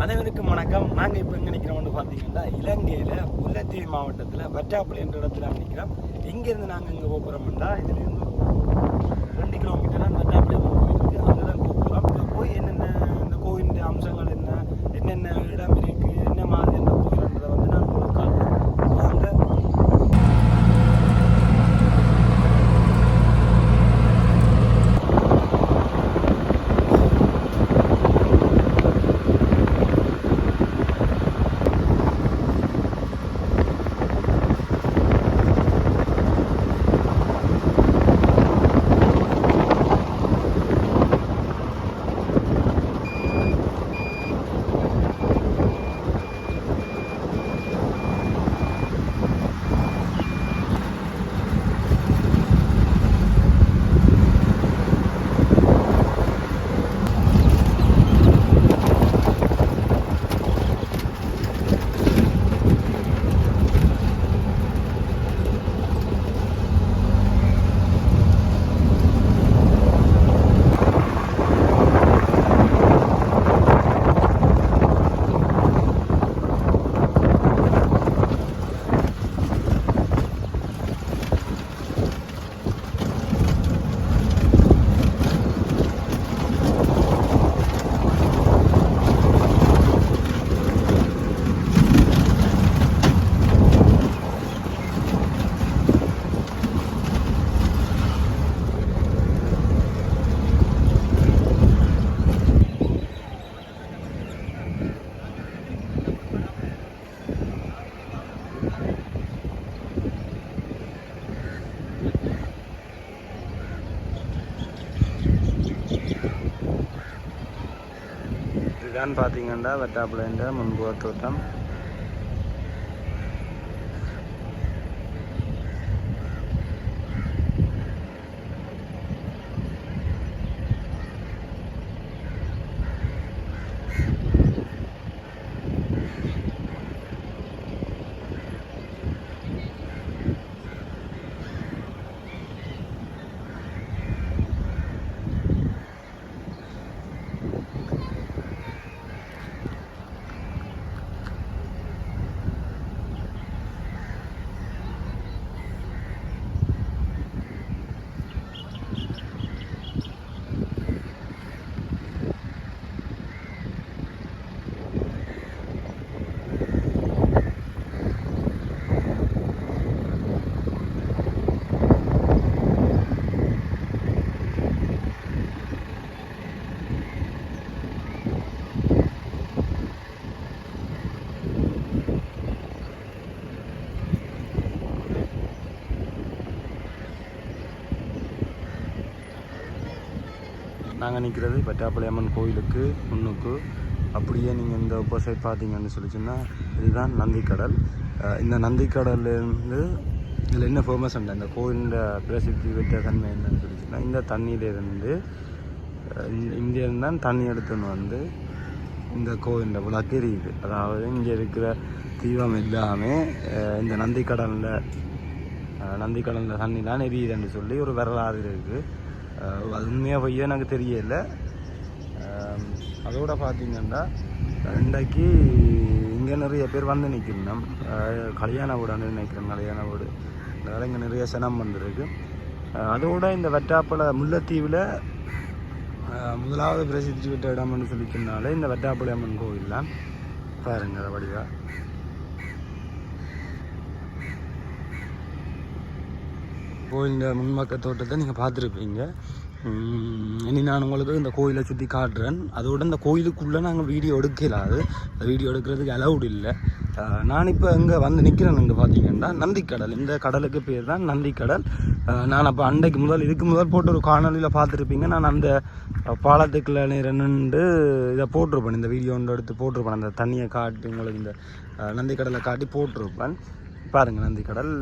அனைவருக்கும் வணக்கம். நாங்கள் இப்போ எங்கே நிற்கிறோம்னு பார்த்தீங்கன்னா இலங்கையில் முல்லைத்தீவு மாவட்டத்தில் வட்டாப்புளி என்ற இடத்துல நிற்கிறோம். இங்கேருந்து நாங்கள் இங்கே போகிறோம்னா இதுலேருந்து 2 கிலோமீட்டர் தான் வட்டாப்புளி கோயில். அங்கே தான் போகிறோம். இங்கே போய் என்னென்ன இந்த கோயிலுடைய அம்சங்கள் என்னென்ன இடம் இருக்குது, என்ன மாதிரி இந்த கோயில்ன்றதை நான் உங்களுக்கு காட்டுறேன். வாங்க. இதுதான் பார்த்தீங்கன்னா வட்டாப்புளேன்ற முன்புற தோட்டம். நாங்கள் நிற்கிறது வட்டாப்புளி அம்மன் கோயிலுக்கு முன்னுக்கு. அப்படியே நீங்கள் இந்த ஆப்போசைட் பார்த்தீங்கன்னு சொல்லிச்சுன்னா இதுதான் நந்திக்கடல். இந்த நந்திக்கடல்லேருந்து இதில் என்ன ஃபேமஸ் உண்டு, இந்த கோயிலோட பிரசித்தி பெற்ற தன்மை என்னன்னு சொல்லிச்சுன்னா, இந்த தண்ணியிலேருந்து இங்கேருந்து தான் தண்ணி எடுத்துன்னு வந்து இந்த கோயிலோட விளக்கு எரியுது. அதாவது இங்கே இருக்கிற தீபம் எல்லாமே இந்த நந்திக்கடலில் தண்ணி தான் எரியுதுன்னு சொல்லி ஒரு வரலாறு இருக்குது. அது உண்மையாக பொய்யா எனக்கு தெரியல. அதோட பார்த்தீங்கன்னா இன்றைக்கு இங்கே நிறைய பேர் வந்து நிற்கணும். கல்யாண வீடு நினைக்கிறேன், கல்யாண வீடு. அதனால் இங்கே நிறைய சனம் வந்துருக்கு. அதோட இந்த வட்டாப்புளை முல்லைத்தீவில் முதலாவது பிரசித்தி பெற்ற இடம்னு சொல்லிக்கிறதுனால இந்த வட்டாப்புளி அம்மன் கோயில்லாம் பாருங்க அதை வடிவா. கோயிலில் முன்பக்க தோட்டத்தை நீங்கள் பார்த்துருப்பீங்க. இனி நான் உங்களுக்கு இந்த கோயிலை சுற்றி காட்டுறேன். அதோட இந்த கோயிலுக்குள்ளே நாங்கள் வீடியோ எடுக்கலாது, வீடியோ எடுக்கிறதுக்கு அலவுட் இல்லை. நான் இப்போ இங்கே வந்து நிற்கிறேன் பார்த்தீங்கன்னா நந்திக்கடல். இந்த கடலுக்கு பேர் தான் நந்திக்கடல். நான் அப்போ இதுக்கு முதல் போட்டு ஒரு காணொலியில் பார்த்துருப்பீங்க. நான் அந்த பாலத்துக்குள்ள நின்று இதை போட்டிருப்பேன், இந்த வீடியோ ஒன்று எடுத்து போட்டிருப்பேன். அந்த தண்ணியை காட்டி உங்களுக்கு இந்த நந்திக்கடலை காட்டி போட்டிருப்பேன். பாருங்கள், நந்திக்கடல்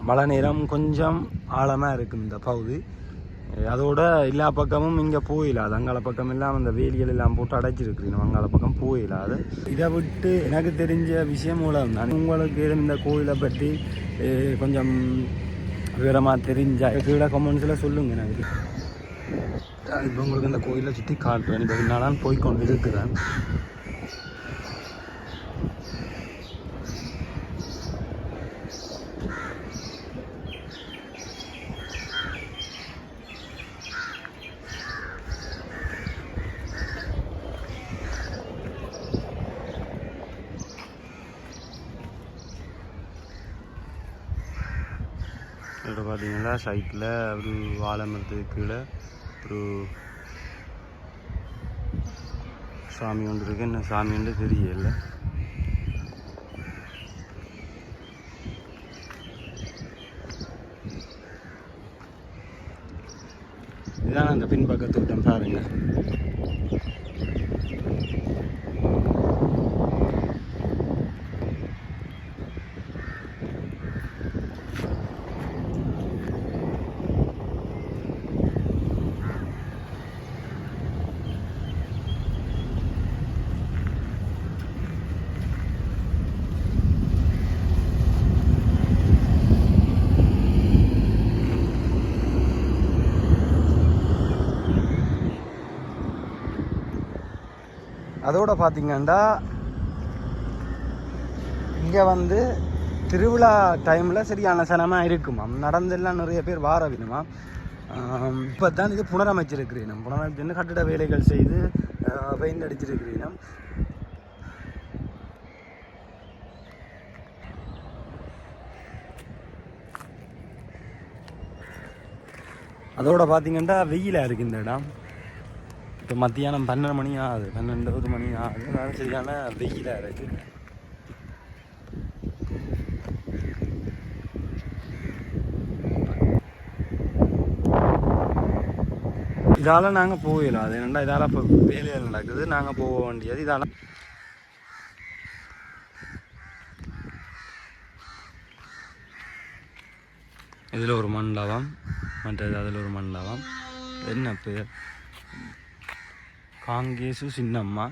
மழை நேரம் கொஞ்சம் ஆழமாக இருக்கும் இந்த பகுதி. அதோட எல்லா பக்கமும் இங்கே போயிடாது. அங்கால பக்கம் எல்லாம் அந்த வேலிகள் எல்லாம் போட்டு அடைச்சிருக்கிறீங்க, அங்கால பக்கம் போயிடாது. இதை விட்டு எனக்கு தெரிஞ்ச விஷயம் மூலம் தான் உங்களுக்கு இந்த கோயிலை பற்றி கொஞ்சம் விவரமாக தெரிஞ்சால் கீழே கமெண்ட்ஸில் சொல்லுங்கள். எனக்கு இப்போ உங்களுக்கு இந்த கோயிலை சுற்றி காட்டுறேன். இப்போ நான் போய் கொண்டு இருக்கிறேன். அதோட பார்த்தீங்கன்னா சைட்டில் ஒரு வாழை மரத்துக்கு கீழே ஒரு சாமி ஒன்று இருக்குது. என்ன சாமி ஒன்று தெரியல. இதான் அந்த பின்பக்கத்து விட்டம் பாருங்க. அதோட பார்த்தீங்கன்னா இங்கே வந்து திருவிழா டைமில் சரியான சனமாக இருக்குமா, நடந்தெல்லாம் நிறைய பேர் வார வேணுமா. இப்போ தான் இது புனரமைச்சிருக்கிறீனம். புனரமைச்சு கட்டிட வேலைகள் செய்து பெயிண்ட் அடிச்சிருக்கிறீனம். அதோட பார்த்தீங்கன்னா வெயிலாக இருக்குது இந்த இடம். இப்போ மத்தியானம் 12 மணி ஆகுது, 12 மணி ஆகுது. அதனால சரியான வெயிலாக இருக்குது. இதால் நாங்கள் போயிடலாம். அது என்னென்னா இதால் இப்போ வேலைகள் நடக்குது, நாங்கள் போக வேண்டியது இதால். இதில் ஒரு மண்டபம், மற்றது அதில் ஒரு மண்டபம். என்ன பேர்? காங்கேசு சின்னம்மா.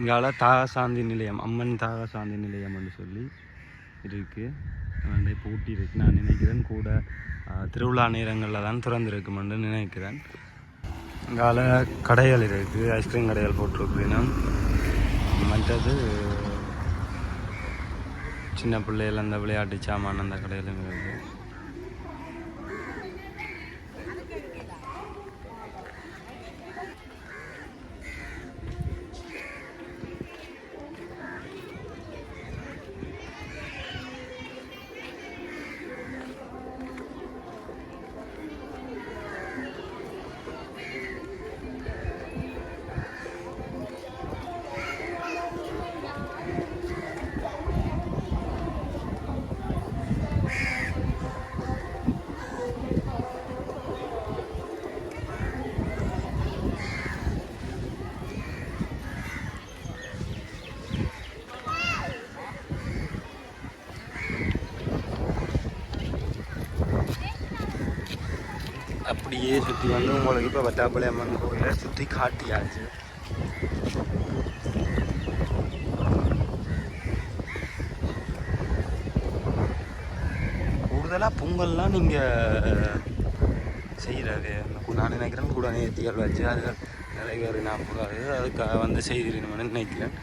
இங்கால தாகசாந்தி நிலையம், அம்மன் தாகசாந்தி நிலையம்னு சொல்லி இருக்குது. பூட்டி இருக்கு. நான் நினைக்கிறேன் கூட திருவிழா நேரங்களில் தான் திறந்துருக்குமென்று நினைக்கிறேன். இங்கால கடைகள் இருக்குது, ஐஸ்கிரீம் கடைகள் போட்டிருக்குறேன். மற்றது சின்ன பிள்ளைகள் அந்த விளையாட்டு சாமான் அந்த கடையிலும் இருக்குது. அப்படியே சுற்றி வந்து உங்களுக்கு இப்போ வட்டாப்பள்ளி அம்மன் கோயிலை சுற்றி காட்டியாச்சு. கூடுதலாக பொங்கல்லாம் நீங்கள் செய்கிறது நான் நினைக்கிறேன். கூட நேர்த்திகள் வச்சு அது நிறைவேறி நான் போகாது அதுக்காக வந்து செய்திருக்கணும்னு நினைக்கிறேன்.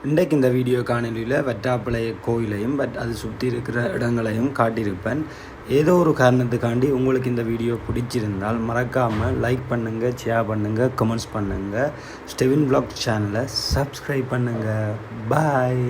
இன்றைக்கு இந்த வீடியோ காணொலியில் வட்டாப்பளை கோயிலையும் அது சுற்றி இருக்கிற இடங்களையும் காட்டியிருப்பேன். ஏதோ ஒரு காரணத்துக்காண்டி உங்களுக்கு இந்த வீடியோ பிடிச்சிருந்தால் மறக்காமல் லைக் பண்ணுங்கள், ஷேர் பண்ணுங்கள், கமெண்ட்ஸ் பண்ணுங்கள். ஸ்டெவின் வ்ளாக் சேனலை சப்ஸ்கிரைப் பண்ணுங்கள். பாய்.